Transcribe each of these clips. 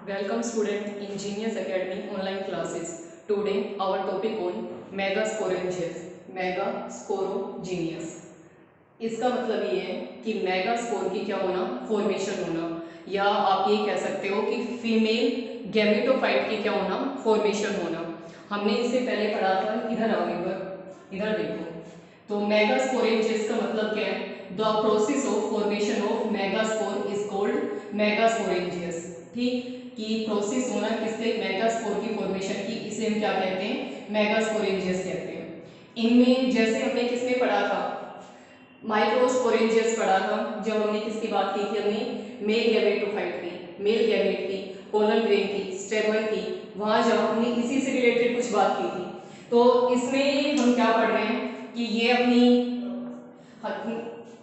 Welcome student in Genius Academy online classes. Today our topic on megasporangias. Megasporogenius. इसका मतलब ये है कि मेगास्पोर की क्या होना, फॉर्मेशन होना, या आप ये कह सकते हो कि फीमेल गैमेटोफाइट की क्या होना, फॉर्मेशन होना। हमने इससे पहले पढ़ा था, इधर आओ, इधर देखो। तो मेगास्पोरेंजियस का मतलब क्या है? The process of formation of megaspore is called megasporangium. ठीक, कि प्रोसेस होना किससे, मेगास्पोर की फॉर्मेशन की, इसे हम क्या कहते हैं, मेगास्पोरेंजियस कहते हैं। इनमें जैसे हमने किसमें पढ़ा था, माइक्रोस्पोरेंजियस पढ़ा था, जब हमने किसकी बात की थी, हमने मेल गैमेटोफाइट की, मेल गैमेट की, पोलन ग्रेन की, स्टेमन की, वहां जब हमने इसी से रिलेटेड कुछ बात की थी। तो इसमें हम क्या पढ़ रहे हैं कि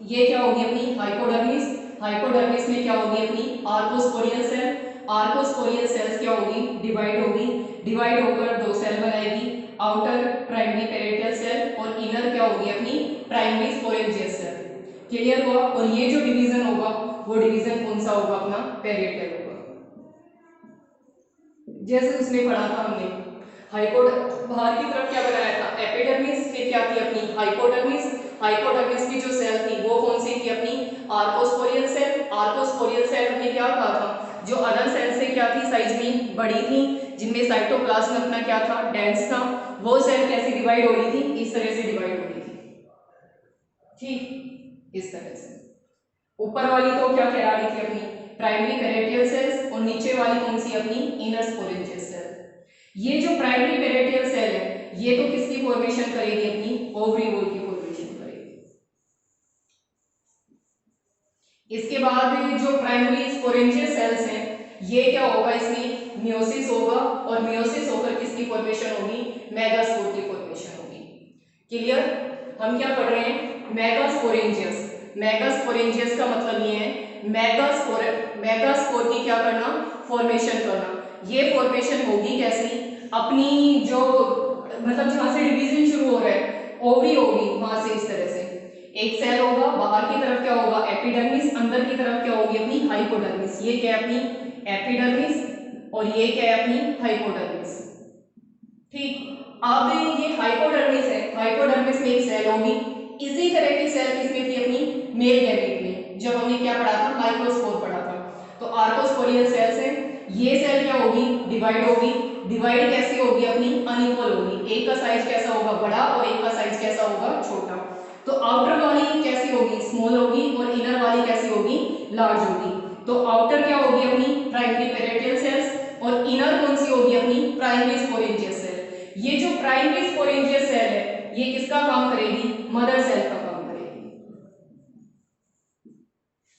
ये क्या होगी अपनी हाइपोडर्मिस। हाइपोडर्मिस में क्या होगी अपनी आर्कोस्पोरियल सेल। आर्कोस्पोरियल सेल्स क्या होगी, डिवाइड होगी, डिवाइड होकर दो सेल बनाएगी, आउटर प्राइमरी पेरिटल सेल और इनर क्या होगी अपनी प्राइमरी स्पोरेंजियस सेल। क्लियर हुआ? और ये जो डिवीजन होगा वो डिवीजन कौन सा होगा, अपना पेरिटल होगा। जैसे उसमें पढ़ा था हमने, बाहर की तरफ क्या बनाया था, एपिडर्मिस, फिर क्या थी अपनी हाइपोडर्मिस। हाइपोडर्मिस की जो सेल थी वो कौन सी थी अपनी आर्कोस्पोरियल सेल। आर्कोस्पोरियल सेल हमने क्या कहा था, जो अदर सेल से क्या थी, साइज में बड़ी थी, जिनमें साइटोप्लाज्म अपना क्या था, डेंस था। वो सेल कैसे डिवाइड हो रही थी, इस तरह से डिवाइड हो रही थी। ठीक, इस तरह से ऊपर वाली तो क्या कहला रही थी अपनी प्राइमरी पेरिटल सेल्स, और नीचे वाली कौन सी अपनी इनर स्पोरेंजियस सेल। ये जो प्राइमरी पेरिटल सेल है ये तो किसकी फॉर्मेशन करेगी, अपनी ओवरीवॉल की फॉर्मेशन करेगी। इसके बाद जो प्राइमरी स्पोरेंजियस सेल्स हैं ये क्या होगा, इसमें मियोसिस होगा, और मियोसिस होकर किसकी फॉर्मेशन होगी, मेगास्पोर की फॉर्मेशन होगी। क्लियर? हम क्या पढ़ रहे हैं, मेगास्पोरेंजियस। मेगास्पोरेंजियस का मतलब ये है मेगास्पोर की क्या करना, फॉर्मेशन करना। ये फॉर्मेशन होगी कैसी, अपनी जो मतलब जहां से डिवीजन शुरू हो रहा है, ओवरी होगी, वहां से इस तरह से एक सेल होगा, बाहर की तरफ क्या होगा एपिडर्मिस, अंदर की तरफ क्या होगी अपनी हाइपोडर्मिस। ये क्या है अपनी एपिडर्मिस और ये क्या है अपनी हाइपोडर्मिस। ठीक, अब ये हाइपोडर्मिस है, हाइपोडर्मिस में एक सेल होगी, इसी तरह की सेल किसमें थी, अपनी मेल गैमेट में, जब हमने क्या पढ़ा था, माइक्रोस्पोर पढ़ा था। तो आर्कोस्पोरियल सेल्स है, ये सेल क्या होगी, डिवाइड होगी। डिवाइड कैसी होगी, अपनी अनइक्वल होगी, एक का साइज कैसा होगा, बड़ा, और एक का साइज कैसा होगा, छोटा। तो आउटर वाली कैसी होगी, स्मॉल होगी, और इनर वाली कैसी होगी, लार्ज होगी। तो आउटर क्या होगी अपनी प्राइमरी पेरिटल सेल्स, और इनर कौन सी होगी अपनी प्राइमरी स्पोरेंजियस सेल। ये जो प्राइमरी स्पोरेंजियस सेल है ये किसका काम करेगी, मदर सेल का काम करेगी।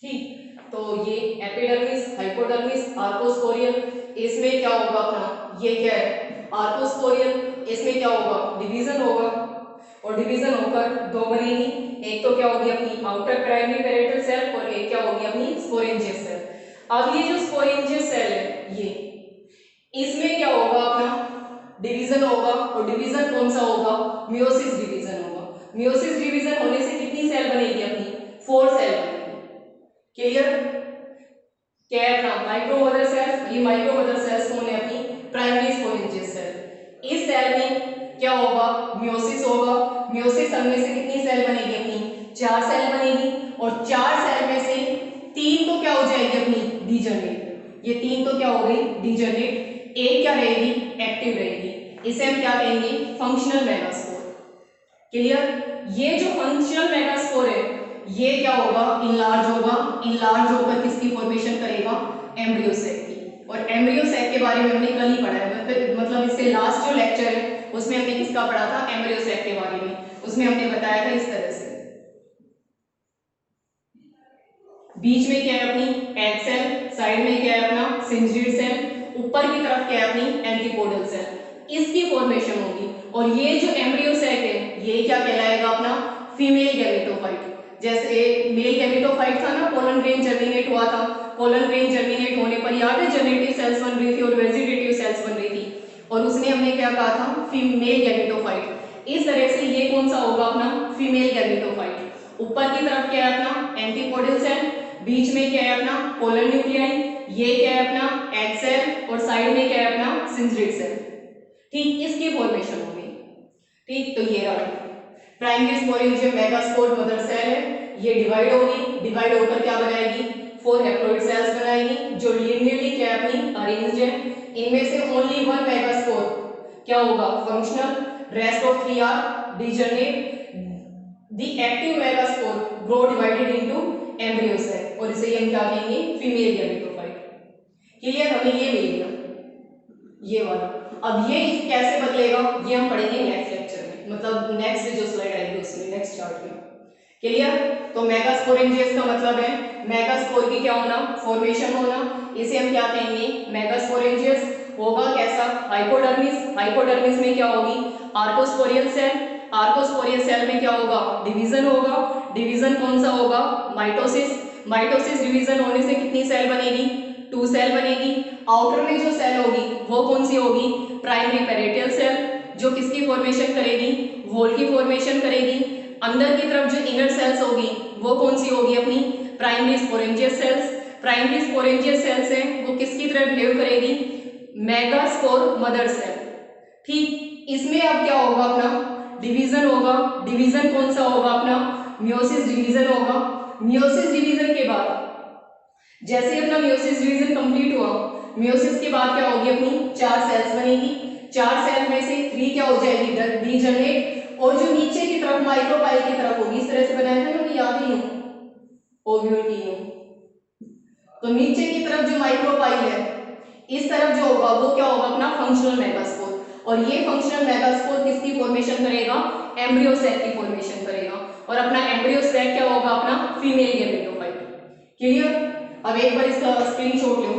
ठीक, तो ये एपिडर्मिस, हाइपोडर्मिस, आर्कोस्पोरियल, इसमें क्या होगा अपना, ये क्या है आर्कोस्पोरियल, इसमें क्या होगा, डिवीजन होगा, और डिवीजन होकर दो बनेगी, एक तो क्या होगी अपनी आउटर प्राइमरी पेरिटल सेल, और एक क्या होगी अपनी स्पोरेंजियस सेल। अब ये जो स्पोरेंजियस सेल है ये, इसमें क्या होगा अपना डिवीजन होगा, और डिवीजन कौन सा होगा, मियोसिस डिवीजन होगा। मियोसिस डिवीजन होने से कितनी सेल बनेगी अपनी, 4 सेल बनेगी। क्लियर? क्या है अपना माइक्रो मदर सेल्स, ये माइक्रो मदर सेल्स कौन है, अपनी प्राइमरी स्पोरेंजियस सेल। इस सेल में क्या होगा, मियोसिस होगा। मियोसिस होने से कितनी सेल बनेगी अपनी, 4 सेल बनेगी, और 4 सेल में से 3 तो क्या हो जाएगी अपनी डीजनरेट। ये 3 तो क्या हो गई डीजनरेट, एक क्या रहेगी, एक्टिव रहेगी। इसे हम क्या कहेंगे, फंक्शनल मेगास्पोर। क्लियर? ये जो फंक्शनल मेगास्पोर है ये क्या होगा, इनलार्ज होगा। इनलार्ज होकर किसकी फॉर्मेशन करेगा, एम्ब्रियो सेक की। और एम्ब्रियो सेक के बारे में हमने कल ही पढ़ा है, मतलब इससे लास्ट जो लेक्चर है उसमें हमने किसका पढ़ा था, एम्ब्रियो सेक के बारे में। उसमें हमने बताया था इस तरह से, बीच में क्या है अपनी एग सेल, साइड में क्या है अपना सिंजिड सेल, ऊपर की तरफ क्या है अपनी एंटीपोडल सेल, इसकी फॉर्मेशन होगी। और ये जो एम्ब्रियो सेक है ये क्या कहलाएगा, अपना फीमेल गैमेटोफाइट। जैसे मेल गैमेटोफाइट था ना, पोलन ग्रेन जर्मिनेट हुआ था, पोलन ग्रेन जर्मिनेट होने पर याद है जेनेटिव सेल्स बन रही थी और वेजिटेटिव सेल्स बन रही थी, और उसमें हमने क्या कहा था, फीमेल गैमेटोफाइट। इस तरह से ये कौन सा होगा अपना फीमेल गैमेटोफाइट। ऊपर की तरफ क्या है अपना एंटीपोडल सेल, बीच में क्या है अपना पोलर न्यूक्लियाई, ये क्या है अपना एग सेल और साइड में क्या है अपना सिंजरेट सेल। ठीक, इसकी फॉर्मेशन होगी। ठीक, तो ये रहा primary sporangium megaspore mother cell है, ये डिवाइड होगी, डिवाइड होकर क्या बनाएगी 4 हैप्लॉइड सेल्स बनाएगी जो लीनियरली क्या है अपनी अरेंज्ड है। इनमें से ओनली 1 मेगास्पोर क्या होगा functional, rest of 3 are degenerate. The active megaspore grow divided into embryo cell और इसे हम क्या कहेंगे फीमेल गैमेटोफाइट। क्लियर, हमें ये मिल गया ये वाला। अब ये कैसे बदलेगा ये हम पढ़ेंगे नेक्स्ट लेक्चर में, मतलब नेक्स्ट जो स्लाइड आएगी उसमें, नेक्स्ट चार्ट में। क्लियर, तो मेगास्पोरेंजियस का मतलब है मेगास्पोर की क्या होना फॉर्मेशन होना, इसे हम क्या कहेंगे मेगास्पोरेंजियस। होगा कैसा हाइपोडर्मिस, हाइपोडर्मिस में क्या होगी आर्कोस्पोरियल सेल, आर्कोस्पोरियल सेल में क्या होगा डिवीजन होगा, डिवीजन कौन सा होगा माइटोसिस, माइटोसिस डिवीजन होने से कितनी सेल बनेगी 2 सेल बनेगी। आउटर में जो सेल होगी वो कौन सी होगी प्राइमरी पेरिटियल सेल जो किसकी फॉर्मेशन करेगी वॉल की फॉर्मेशन करेगी। अंदर की तरफ जो इनर सेल्स होगी वो कौन सी होगी अपनी प्राइमरी स्पोरेंजियस सेल्स, प्राइमरी स्पोरेंजियस सेल्स हैं वो किसकी तरफ बिहेव करेगी मेगास्पोर मदर सेल। ठीक, इसमें अब क्या होगा अपना डिवीजन होगा, डिवीजन कौन सा होगा अपना मियोसिस डिवीजन होगा। मियोसिस डिवीजन के बाद जैसे अपना मियोसिस डिवीजन कंप्लीट हुआ, मियोसिस के बाद क्या होगी अपनी 4 सेल्स बनेगी, 4 सेल में से 3 क्या हो जाएगी डीजनरेट और जो नीचे की तरफ माइक्रोपाइल की तरफ होगी इस तरह से बनाया था ना कि याद ही हो ओव्यूल की हो, तो नीचे की तरफ जो माइक्रोपाइल है इस तरफ जो होगा वो क्या होगा अपना फंक्शनल मेगास्पोर और ये फंक्शनल मेगास्पोर किसकी फॉर्मेशन करेगा एम्ब्रियो सैक की फॉर्मेशन करेगा और अपना एम्ब्रियो सैक क्या होगा अपना फीमेल गैमेटोफाइट। क्लियर, अब एक बार इसका स्क्रीनशॉट लो,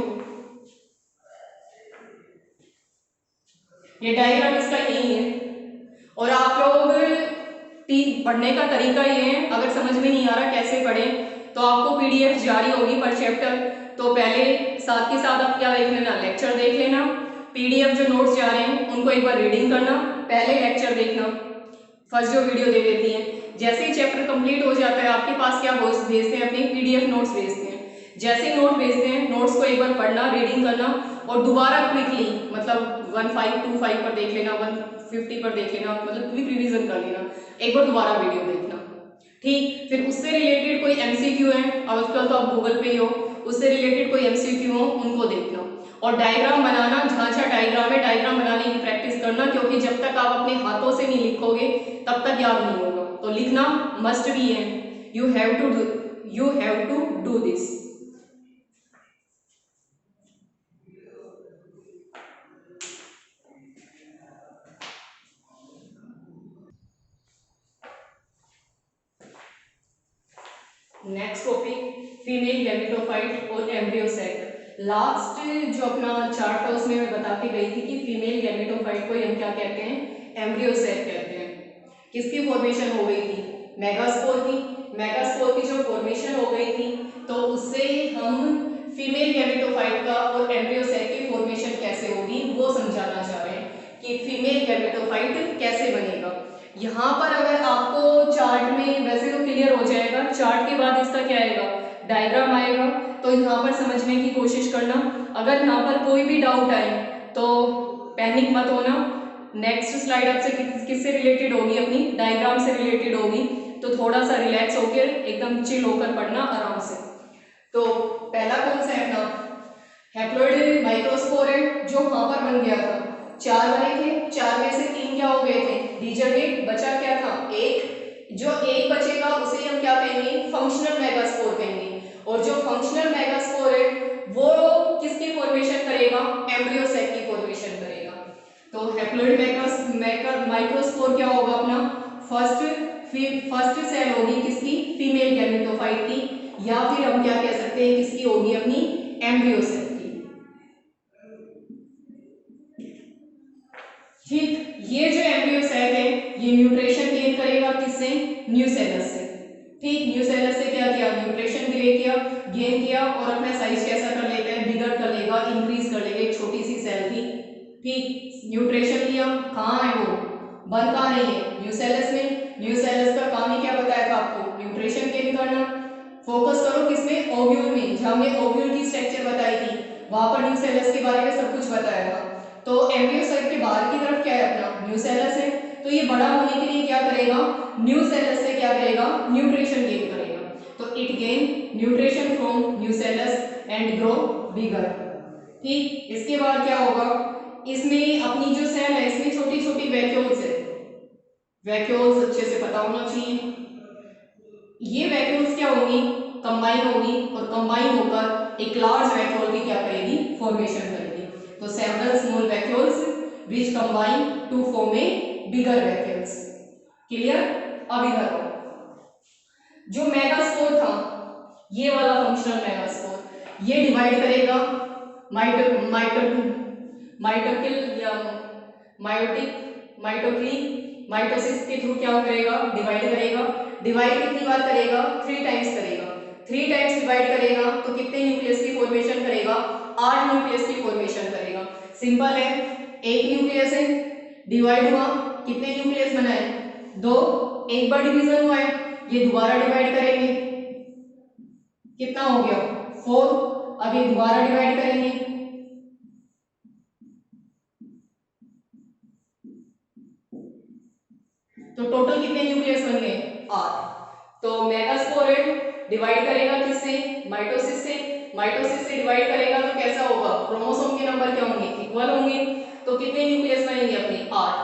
ये डायग्राम इसका यही है और आप लोग पढ़ने का तरीका ये है, अगर समझ में नहीं आ रहा कैसे पढ़ें तो आपको पीडीएफ जारी होगी पर चैप्टर, तो पहले साथ के साथ आप क्या देख लेना लेक्चर देख लेना, पीडीएफ जो नोट्स जा रहे हैं उनको एक बार रीडिंग करना, पहले लेक्चर देखना, फर्स्ट जो वीडियो दे देती है, जैसे ही चैप्टर कंप्लीट हो जाता है आपके पास क्या भेजते हैं अपनी पीडीएफ नोट्स भेजते हैं, जैसे ही नोट भेजते हैं नोट्स को एक बार पढ़ना रीडिंग करना और दोबारा क्विकली मतलब 1525 पर देख लेना 150 पर देख लेना, मतलब क्विक रिवीजन कर लेना, एक बार दोबारा वीडियो देखना। ठीक, फिर उससे रिलेटेड कोई एमसीक्यू है, आजकल तो आप गूगल पे ही हो, उससे रिलेटेड कोई एमसीक्यू हो उनको देखना और डायग्राम बनाना, जहाँ जहाँ डायग्राम है डायग्राम बनाने की प्रैक्टिस करना, क्योंकि जब तक आप अपने हाथों से नहीं लिखोगे तब तक याद नहीं होगा, तो लिखना मस्ट भी है, you have to do this. Next topic female gametophyte और एम्ब्रियो सैक। लास्ट जो अपना चार्ट था उसमें मैं बता के गई थी कि फीमेल गैमेटोफाइट को हम क्या कहते हैं एम्ब्रियो सैक कहते हैं। किसकी फॉर्मेशन हो गई थी मेगास्पोर की, मेगास्पोर की जो फॉर्मेशन हो गई थी तो उससे हम फीमेल गैमेटोफाइट का और एम्ब्रियो सैक की फॉर्मेशन कैसे होगी वो समझाना चाह रहे हैं कि फीमेल गैमेटोफाइट कैसे बनेगा। यहाँ पर अगर आपको चार्ट में वैसे तो क्लियर हो जाएगा, चार्ट के बाद इसका क्या आएगा डायग्राम आएगा, तो यहाँ पर समझने की कोशिश करना, अगर यहाँ पर कोई भी डाउट आए तो पैनिक मत होना, नेक्स्ट स्लाइड आपसे किससे रिलेटेड होगी अपनी डायग्राम से रिलेटेड होगी, तो थोड़ा सा रिलैक्स होकर एकदम चिल होकर पढ़ना आराम से। तो पहला कौन सा है अपना हैप्लॉइड माइक्रोस्पोर है जो वहां पर बन गया था, 4 बने थे, 4 में से 3 क्या हो गए थे डीजनरेट, बचा क्या था एक, जो एक बचेगा उसे हम क्या कहेंगे फंक्शनल मेगास्पोर कहेंगे और जो फंक्शनल मेगास्पोर है वो किसकी फॉर्मेशन करेगा एम्ब्रियो सैक की फॉर्मेशन करेगा। तो हैप्लॉइड माइक्रोस्पोर क्या होगा अपना फर्स्ट सेल होगी किसकी फीमेल गैमेटोफाइट की, या फिर हम क्या कह सकते हैं किसकी होगी अपनी एम्ब्रियो सेल की। ठीक, ये जो एम्ब्रियो सेल है ये न्यूट्रिशन गेन करेगा किससे न्यूसेलस से। ठीक, न्यूसेलस से क्या किया न्यूट्रिशन गेन किया और अपना साइज कैसा कर लेता है बिगड़ कर लेगा, इंक्रीज कर लेगा, एक छोटी सी सेल थी। ठीक, न्यूट्रिशन लिया, कहाँ है वो बन कहाँ रही है न्यूसेलस में, न्यूसेलस का काम ही क्या बताया था आपको न्यूट्रिशन गेन करना। फोकस करो किसमें ओव्यूल में, जहां हमने ओव्यूल की स्ट्रक्चर बताई थी वहां पर न्यूसेलस के बारे में सब कुछ बताया था। तो एम्ब्रियोसाइट के बाहर की तरफ क्या है अपना न्यूसेलस है। तो ये बड़ा होने के लिए क्या करेगा, न्यूसेलस से क्या करेगा, न्यूट्रिशन गेन करेगा। तो it gain nutrition from nucellus and grow bigger. ठीक, इसके बाद क्या होगा, इसमें अपनी जो सेल है इसमें छोटी छोटी वैक्यूल्स है। वैक्यूल्स अच्छे से पता होना चाहिए। ये वैक्यूल्स क्या होंगी, कंबाइन होगी और कंबाइन होकर एक लार्ज वैक्यूल की क्या करेगी, फॉर्मेशन करेगी। तो several small vacuoles which combine to form a bigger vacuoles। Clear. अब इधर आओ, जो मेगास्पोर था ये वाला फंक्शनल मेगास्पोर, ये डिवाइड करेगा माइटोकिल या माइटोसिस के थ्रू क्या करेगा, डिवाइड करेगा। डिवाइड कितनी बार करेगा, 3 टाइम्स करेगा। 3 टाइम्स डिवाइड करेगा तो कितने न्यूक्लियस की फॉर्मेशन करेगा, 8 न्यूक्लियस की फॉर्मेशन करेगा। सिंपल है, एक न्यूक्लियस है, डिवाइड हुआ, कितने न्यूक्लियस बनाए, 2, एक बार डिवीजन हुआ है, ये दोबारा डिवाइड करेंगे, कितना हो गया 4, अब ये दोबारा डिवाइड करेंगे, तो टोटल कितने न्यूक्लियस बन गए, 8। तो मेगास्पोरेट डिवाइड करेगा किससे, माइटोसिस से। माइटोसिस से डिवाइड करेगा तो कैसा होगा, क्रोमोसोम के नंबर क्या होंगे, इक्वल होंगे। तो कितने न्यूक्लियस बनेंगे अपने, 8।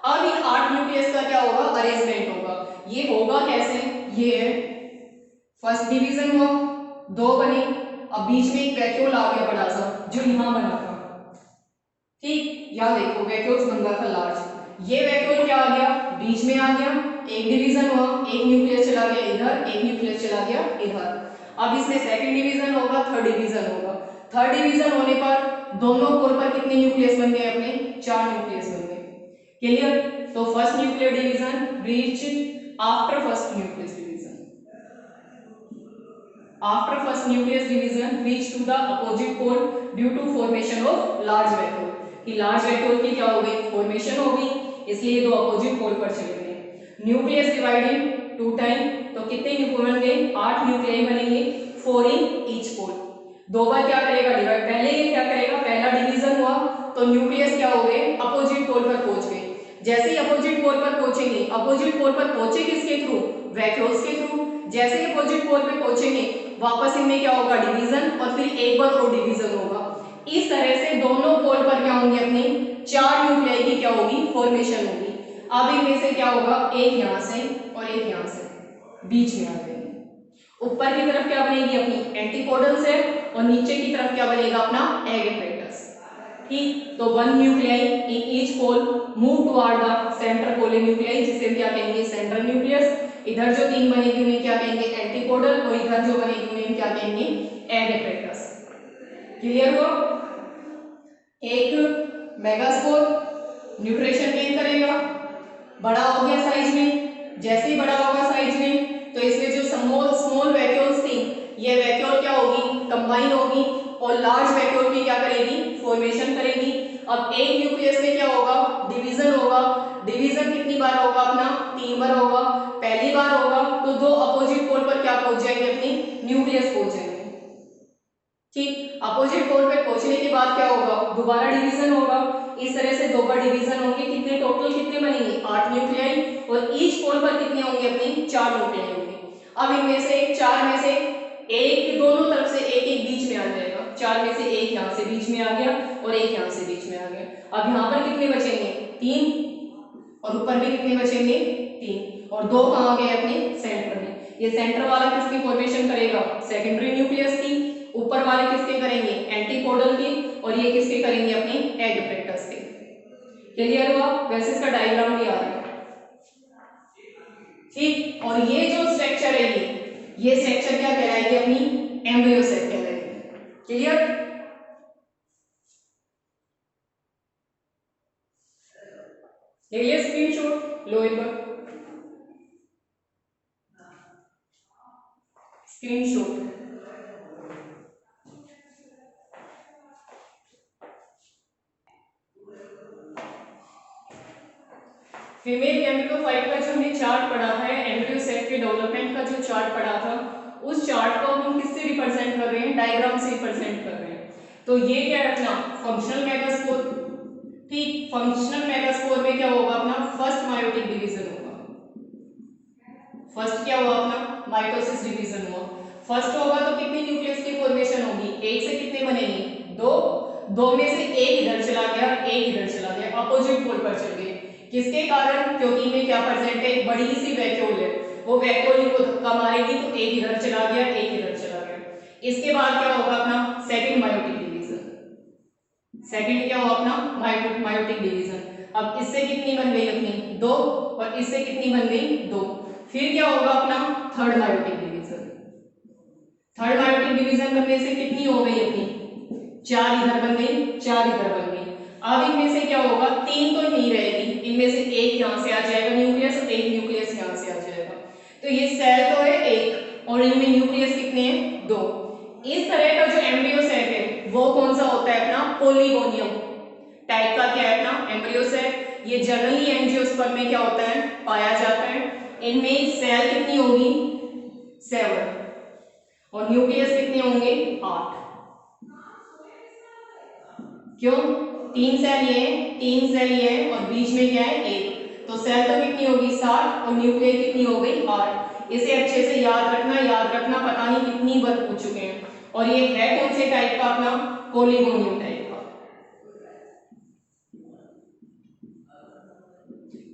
अब इन 8 न्यूक्लियस का क्या होगा, अरेंजमेंट होगा। ये होगा कैसे, ये है फर्स्ट डिवीजन हुआ, 2 बने, अब बीच में एक वैक्यूल आ गया बड़ा सा जो यहां बना था। ठीक, यहां देखो वैक्यूल्स बन रहा था लार्ज, ये वैक्यूल क्या आ गया, बीच में आ गया, एक डिवीजन हुआ, एक न्यूक्लियस चला गया इधर, एक न्यूक्लियस चला गया इधर। अब इसमें सेकंड डिवीजन होगा, थर्ड डिवीजन होगा। थर्ड डिवीजन होने पर दोनों कोर पर कितने न्यूक्लियस बन गए अपने, 4 न्यूक्लियस बन गए। क्लियर। तो first nuclear division breach after first nucleus division, after first nucleus division reach to the opposite pole due to formation of large vacuole। कि लार्ज वैक्यूल की क्या हो गई, फॉर्मेशन हो गई, इसलिए दो अपोजिट पोल पर चले गए। न्यूक्लियस डिवाइडेड 2 टाइम, तो कितने न्यूक्लियस बन गए, 8 न्यूक्लियस बनेंगे, 4 इन ईच पोल। 2 बार क्या करेगा, डिवाइड, पहले ये क्या करेगा, पहला डिवीजन हुआ तो न्यूक्लियस क्या हो गए, अपोजिट पोल पर पहुंच गए। जैसे ही अपोजिट पोल पर पहुंचेंगे, अपोजिट पोल पर पहुंचे किसके थ्रू, वैक्यूल्स के थ्रू। जैसे ही अपोजिट पोल पे पहुंचेंगे वापस इनमें क्या होगा, डिवीजन, और फिर एक बार और डिवीजन होगा। इस तरह से दोनों पोल पर क्या होंगे अपने 4 न्यूक्लियाई की क्या होगी, फॉर्मेशन होगी। अब इनमें से क्या होगा, एक यहां से और एक यहां से बीच में आ जाएंगे। ऊपर की तरफ क्या बनेगी अपनी एंटीकोडल से, और नीचे की तरफ क्या बनेगा अपना एग एपरेटस। ठीक, तो 1 nuclei in each pole move toward the centre polar nuclei, जिसे हम क्या कहेंगे, सेंट्रल न्यूक्लियस। इधर जो 3 बनेगी उन्हें क्या कहेंगे, एंटीकोडल, और इधर जो बनेगी उन्हें क्या कहेंगे, एग एपरेटस। क्लियर हुआ। एक मेगास्पोर न्यूट्रिशन गेन करेगा, बड़ा हो गया साइज में। जैसे ही बड़ा होगा साइज में तो इसमें जो स्मॉल स्मॉल वैक्यूल्स थी, ये वैक्यूल क्या होगी, कंबाइन होगी और लार्ज वैक्यूल की क्या करेगी, फॉर्मेशन करेगी। अब एक न्यूक्लियस में क्या होगा, डिवीजन होगा। डिवीजन कितनी बार होगा अपना, 3 बार होगा। पहली बार होगा तो 2 अपोजिट पोल पर क्या पहुंच जाएंगे, अपनी न्यूक्लियस पहुंच जाएंगे। ठीक, अपोजिट पोल पे पहुंचने के बाद क्या होगा, दोबारा डिवीजन होगा। इस तरह से 2 बार डिवीजन होंगे, कितने टोटल कितने बनेंगे, 8 न्यूक्लियाई, और ईच पोल पर कितने होंगे अपने 4 न्यूक्लियाई होंगे। अब इनमें से 4 में से एक दोनों तरफ से एक एक बीच में आ जाएगा। 4 में से एक यहां से बीच में आ गया और एक यहां से बीच में आ गया। अब यहां पर कितने बचेंगे, 3, और ऊपर भी कितने बचेंगे, 3, और 2 कहां गए अपने सेंटर में। ये सेंटर वाला किसकी फॉर्मेशन करेगा, सेकेंडरी न्यूक्लियस की। ऊपर वाले किसके करेंगे, एंटीकोडल की, और ये किसके करेंगे, अपने एग एपरेटस के। क्लियर हुआ। वैसे इसका डायग्राम भी आ रहा है। ठीक, और ये जो स्ट्रक्चर है, ये स्ट्रक्चर क्या कहलाएगी, अपनी एम्ब्रियो सेल कहलाएगी। क्लियर। ये स्क्रीनशॉट लो, एक बार स्क्रीनशॉट। फीमेल एम्ब्रियोफाइट का जो हमने चार्ट पढ़ा है, एम्ब्रियो सेल के डेवलपमेंट का जो चार्ट पढ़ा था, उस चार्ट को हम किससे रिप्रेजेंट कर रहे हैं, डायग्राम से रिप्रेजेंट कर रहे हैं। तो ये क्या है अपना फंक्शनल मेगास्पोर। ठीक, फंक्शनल मेगास्पोर में क्या होगा अपना फर्स्ट मायोटिक डिवीजन होगा। फर्स्ट क्या हुआ अपना माइटोसिस डिवीजन हुआ। फर्स्ट होगा तो कितनी न्यूक्लियस की फॉर्मेशन होगी, एक से कितने बनेंगे, दो। दो में से एक इधर चला गया, एक इधर चला गया, अपोजिट पोल पर चल गए। किसके कारण, क्योंकि इनमें क्या प्रेजेंट है, बड़ी सी वैक्यूल है, वो वैक्यूल को धक्का मारेगी तो एक इधर चला गया, एक इधर चला गया। इसके बाद क्या होगा अपना सेकंड मायोटिक डिवीजन। सेकंड क्या हुआ अपना मायोटिक डिवीजन। अब इससे कितनी बन गई अपनी, दो, और इससे कितनी बन गई, दो। फिर क्या होगा अपना third meiotic division. Third meiotic division बनने से कितनी हो गई अपनी, चार इधर बन गई, चार इधर बन गई। अब इनमें से क्या होगा, तीन तो नहीं रहेगी, इनमें से एक यहां से आ जाएगा न्यूक्लियस, और एक न्यूक्लियस यहां से आ जाएगा। तो ये सेल तो है एक, और इनमें न्यूक्लियस कितने हैं, दो। इस तरह का जो एम्ब्रियो सेल है वो कौन सा होता है अपना पोलीगोनियम टाइप का क्या है अपना एम्ब्रियो सेल। ये जनरली एंजियोस्पर्म में क्या होता है, पाया जाता है। इनमें सेल कितनी होगी, 7, और न्यूक्लियस कितने होंगे, 8। क्यों, 3 सेल ये है, 3 सेल ये है, और बीच में क्या है, एक। तो सेल तो कितनी होगी 7, और न्यूक्लियस कितनी हो गई 8। इसे अच्छे से याद रखना, पता नहीं कितनी बार पूछ चुके हैं। और ये है कौन से टाइप का अपना पोलीगोनियम टाइप का,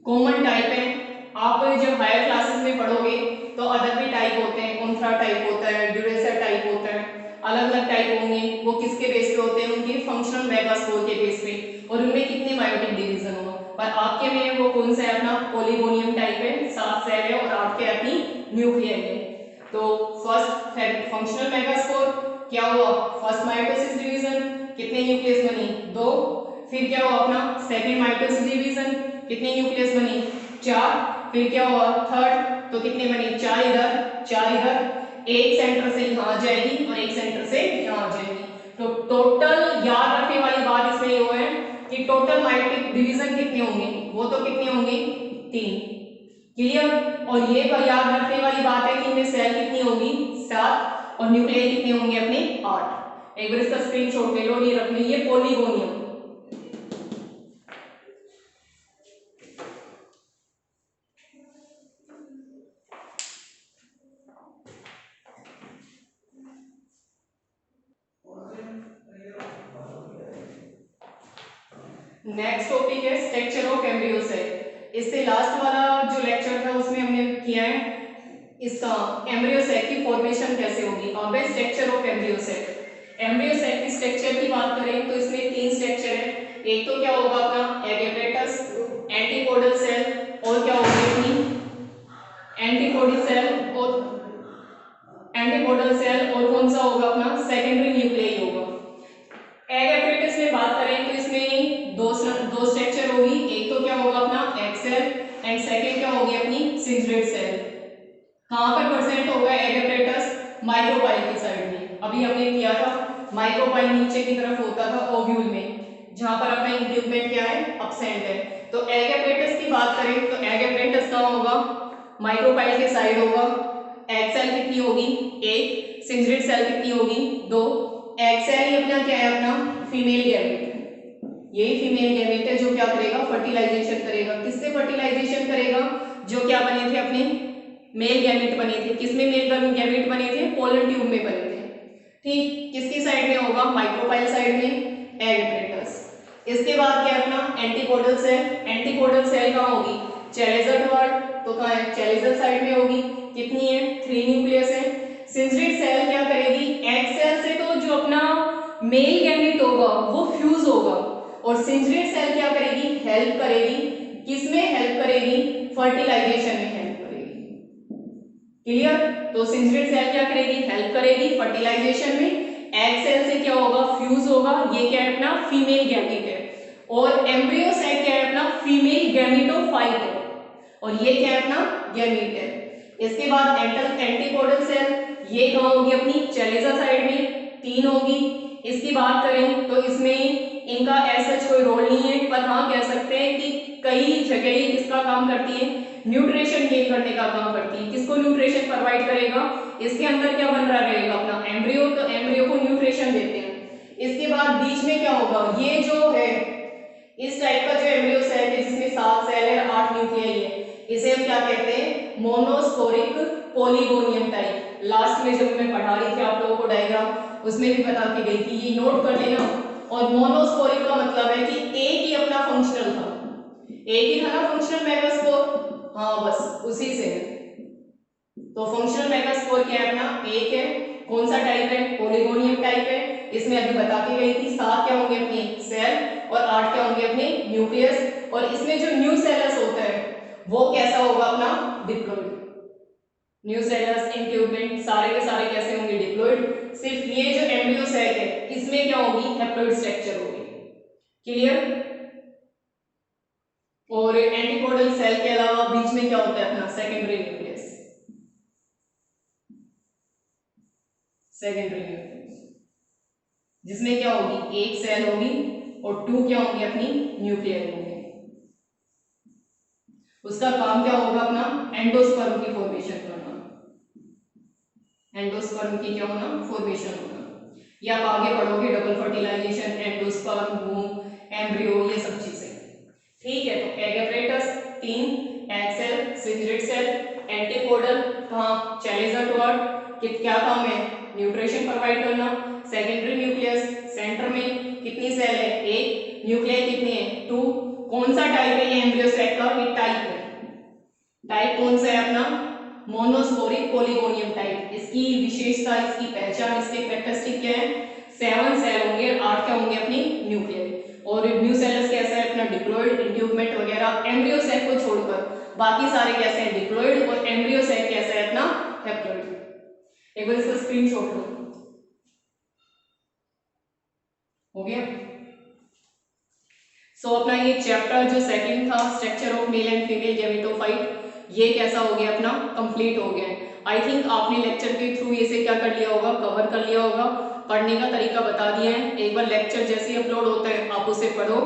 कॉमन टाइप है। आप जब हायर क्लासेस में पढ़ोगे तो अदर भी टाइप होते हैं, ओन्फ्रा टाइप होता है, ड्यूरेसर टाइप होता है, अलग अलग टाइप होंगे। वो किसके बेस पे होते हैं, उनके फंक्शनल मेगास्पोर के बेस पे, और उनमें कितने मायोटिक डिवीजन होगा। पर आपके में वो कौन सा है अपना पोलीगोनियम टाइप है, 7 सेल है, और 8 के अपनी न्यूक्लियस है। तो फर्स्ट फंक्शनल मेगास्पोर क्या हुआ, फर्स्ट मायोटोसिस डिवीजन, कितने न्यूक्लियस बनी, 2। फिर क्या हुआ अपना सेकंड मायोटोसिस डिवीजन, कितनी न्यूक्लियस बनी, 4। फिर क्या हुआ थर्ड, तो कितने बनी, 4 इधर, 4 इधर, एक सेंटर से यहां आ जाएगी और एक सेंटर से यहां आ जाएगी। तो टोटल याद रखने वाली बात इसमें ये है कि टोटल मायोटिक डिवीजन कितने होंगे, वो तो कितने होंगे, 3। क्लियर। और ये पर याद रखने वाली बात है कि इनमें सेल कितनी होगी, 7, और न्यूक्लियस कितने होंगे अपने 8। एक बार इसका स्क्रीनशॉट ले लो, ये रख लीजिए पोलीगोनियम। नेक्स्ट टॉपिक है स्ट्रक्चर ऑफ एम्ब्रियो सेल। इससे लास्ट वाला जो लेक्चर था उसमें हमने किया है इसका एम्ब्रियो सेल की फॉर्मेशन कैसे होगी। अब है structure of embryo cell. Embryo cell की स्ट्रक्चर की बात करें तो इसमें 3 स्ट्रक्चर है। एक तो क्या होगा अपना एग एपरेटस, एंटीपोडल सेल, और क्या होगी अपनी एंटीपोडल सेल, और कौन सा होगा अपना सेकेंडरी न्यूक्लियस होगा। एग एपरेटस में बात करें तो इसमें दो स्ट्रक्चर होगी। एक तो क्या होगा अपना एग सेल, एंड सेकंड क्या होगी अपनी सिंग्रेट सेल। कहां पर प्रेजेंट होगा एग एपरेटस, माइक्रोपाइल की साइड में। अभी हमने किया था माइक्रोपाइल नीचे की तरफ होता था ओव्यूल में, जहां पर अपना इंक्यूबमेंट क्या है एब्सेंट है। तो एग एपरेटस की बात करें तो एग एपरेटस कहां होगा, माइक्रोपाइल के साइड होगा। एग सेल कितनी होगी, एक। सिंग्रेट सेल कितनी होगी, 2। एग सेल ही अपना क्या है अपना फीमेल गैमेट है, यही फीमेल गैमेट है जो क्या करेगा फर्टिलाइजेशन करेगा। किससे फर्टिलाइजेशन करेगा, जो क्या बने थे अपने मेल गैमेट बने थे। किसमें मेल गैमेट बने थे, पोलन ट्यूब में बने थे। ठीक, किसकी साइड में होगा, माइक्रोपाइल साइड में, एग एपरेटस। इसके बाद क्या अपना एंटीपोडल सेल। एंटीपोडल सेल कहां होगी, चैलेजर वार्ड, तो कहां है चैलेजर साइड में होगी। कितनी है, 3 न्यूक्लियस है। सिंग्रेट सेल क्या करेगी, एग सेल से तो जो अपना मेल गैमेट होगा वो फ्यूज होगा, और सिंग्रेट सेल क्या करेगी, हेल्प करेगी। किसमें हेल्प करेगी, फर्टिलाइजेशन में हेल्प करेगी। क्लियर। तो सिंग्रेट सेल क्या करेगी, हेल्प करेगी फर्टिलाइजेशन में। एग सेल से क्या होगा, फ्यूज होगा। ये क्या है अपना फीमेल गैमेट है, और एम्ब्रियो सेल क्या है अपना फीमेल गैमेटोफाइट है, और ये क्या है अपना गैमेट है। इसके बाद एंटीपोडल सेल, ये कहां होगी अपनी चैलेजर साइड में, 3 होगी। इसकी बात करें तो इसमें इनका ऐसा कोई रोल नहीं है, पर हाँ कह सकते हैं कि कई जगह ये किसका काम करती है, न्यूट्रिशन गेन करने का काम करती है। किसको न्यूट्रिशन प्रोवाइड करेगा, इसके अंदर क्या बन रहा रहेगा अपना एम्ब्रियो, तो एम्ब्रियो को न्यूट्रिशन देते हैं। इसके बाद बीच में क्या होगा, ये जो है इस टाइप का जो एम्ब्रियो सेल है जिसमें 7 सेल है 8 न्यूक्लियाई है, इसे हम क्या कहते हैं, मोनोस्पोरिक पॉलीगोनियम टाइप। लास्ट में जब मैं पढ़ा रही थी आप लोगों को डायग्राम, उसमें भी बता के गई थी, ये नोट कर लेना। और मोनोस्पोरिक का मतलब है कि एक ही अपना फंक्शनल था, एक ही था ना फंक्शनल मेगास्पोर, हाँ बस उसी से है। तो फंक्शनल मेगास्पोर क्या है अपना, एक है। कौन सा टाइप है, पॉलीगोनियम टाइप है। इसमें अभी बता के गई थी 7 क्या होंगे अपने सेल और 8 क्या होंगे अपने न्यूक्लियस। और इसमें जो न्यूसेलस होता है वो कैसा होगा अपना, डिप्लॉइड। न्यूसेलस इंट्यूबमेंट सारे के सारे कैसे होंगे, डिप्लॉइड। सिर्फ ये जो एम्ब्रियो सेल है इसमें क्या होगी, हैप्लॉइड स्ट्रक्चर होगी। क्लियर। और एंटीपोडल सेल के अलावा बीच में क्या होता है अपना, सेकेंडरी न्यूक्लियस। सेकेंडरी न्यूक्लियस जिसमें क्या होगी, एक सेल होगी और 2 क्या होंगे अपनी न्यूक्लियाई होंगे। उसका काम क्या होगा अपना, एंडोस्पर्म की फॉर्मेशन करना, एंडोस्पर्म की क्या होना, फॉर्मेशन होना। या आप आगे पढ़ोगे double fertilization, endosperm, womb, embryo, ये सब चीजें। ठीक है, तो एग apparatus 3, एग सेल, स्विचरेट सेल, एंटीपोडल कहाँ, चैलेंजर क्या काम है, न्यूट्रिशन प्रोवाइड करना। सेकेंडरी न्यूक्लियस सेंटर में कितनी सेल है, एक, न्यूक्लियाई कितनी है, 2। कौन सा टाइप है ये एम्ब्रियो सेल का, ये टाइप है। टाइप कौन सा है अपना, मोनोस्पोरिक पॉलीगोनियम टाइप। इसकी विशेषता, इसकी पहचान, इसके कैरेक्टरिस्टिक क्या है, 7 सेल होंगे, 8 क्या होंगे अपनी न्यूक्लियाई। और न्यूसेलस कैसा है अपना, डिप्लॉइड, इंट्यूबमेंट वगैरह। एम्ब्रियो सेल को छोड़कर बाकी सारे कैसे हैं, डिप्लॉइड। और एम्ब्रियो सेल कैसा है अपना, हैप्लॉइड। एक बार इसका स्क्रीनशॉट लो, हो गया। सो अपना ये चैप्टर जो सेकंड था, structure of male and female gametophyte, ये कैसा हो गया अपना, कंप्लीट हो गया है। आई थिंक आपने लेक्चर के थ्रू इसे क्या कर लिया होगा, कवर कर लिया होगा। पढ़ने का तरीका बता दिया है। एक बार लेक्चर जैसे ही अपलोड होता है आप उसे पढ़ो,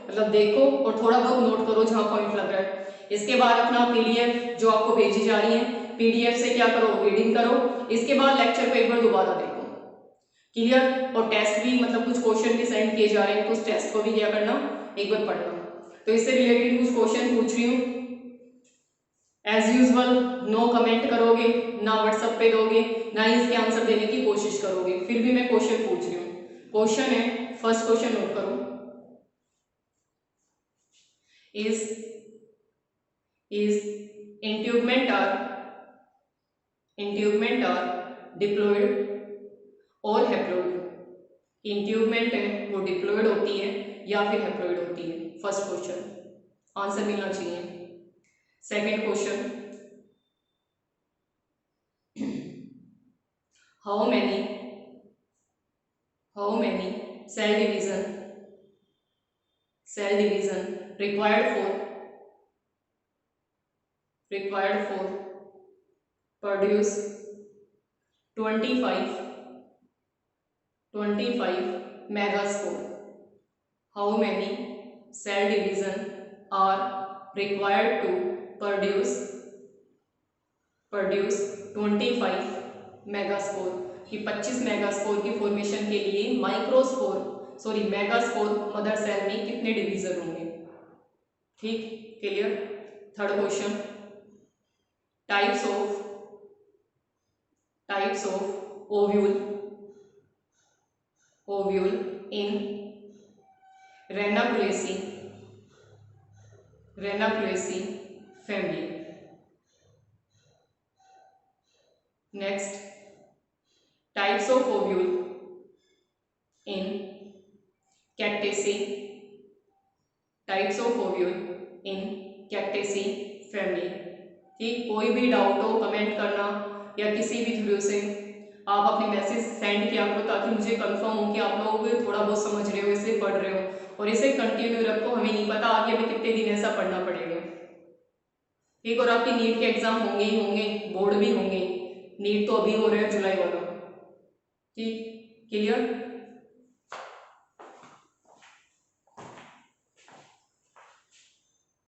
मतलब देखो और थोड़ा बहुत नोट करो जहां पॉइंट लग रहा है। इसके बाद अपना पीडीएफ जो आपको भेजी जा रही है, पीडीएफ से क्या करो, रीडिंग करो। इसके बाद लेक्चर को एक बार दोबारा देखो। क्लियर। और टेस्ट भी, मतलब कुछ क्वेश्चन भी सेंड किए जा रहे हैं तो उस टेस्ट को भी क्या करना, एक बार पढ़ना। तो इससे रिलेटेड कुछ क्वेश्चन पूछ रही हूँ। एज यूजुअल नो कमेंट करोगे, ना व्हाट्सएप पे दोगे, ना ही इसके आंसर देने की कोशिश करोगे। फिर भी मैं क्वेश्चन पूछ रही हूँ। क्वेश्चन है, फर्स्ट क्वेश्चन नोट करो। इज इंट्यूबमेंट आर डिप्लॉयड और हैप्लॉयड। इंट्यूबमेंट है वो डिप्लॉयड होती है या फिर हैप्लॉयड होती है। फर्स्ट क्वेश्चन आंसर मिलना चाहिए। Second question, how many cell division required for produce 25 megaspore. How many cell division are required to produce 25 megaspore की 25 मेगास्पोर की फॉर्मेशन के लिए मेगास्पोर मदर सेल में कितने डिवीजन होंगे। ठीक, clear. Third question, types of ovule in Ranunculaceae family. Next, types of ovule in Cactaceae family. ठीक, कोई भी डाउट हो कमेंट करना या किसी भी थ्रू से आप अपने मैसेज सेंड किया करो ताकि मुझे कंफर्म हो कि आप लोग थोड़ा बहुत समझ रहे हो, इसे पढ़ रहे हो और इसे कंटिन्यू रखो। हमें नहीं पता आगे हमें कितने दिन ऐसा पढ़ना पड़ेगा। ठीक, और आपके नीट के एग्जाम होंगे ही होंगे, बोर्ड भी होंगे। नीट तो अभी हो रहा है जुलाई वाला। ठीक, क्लियर।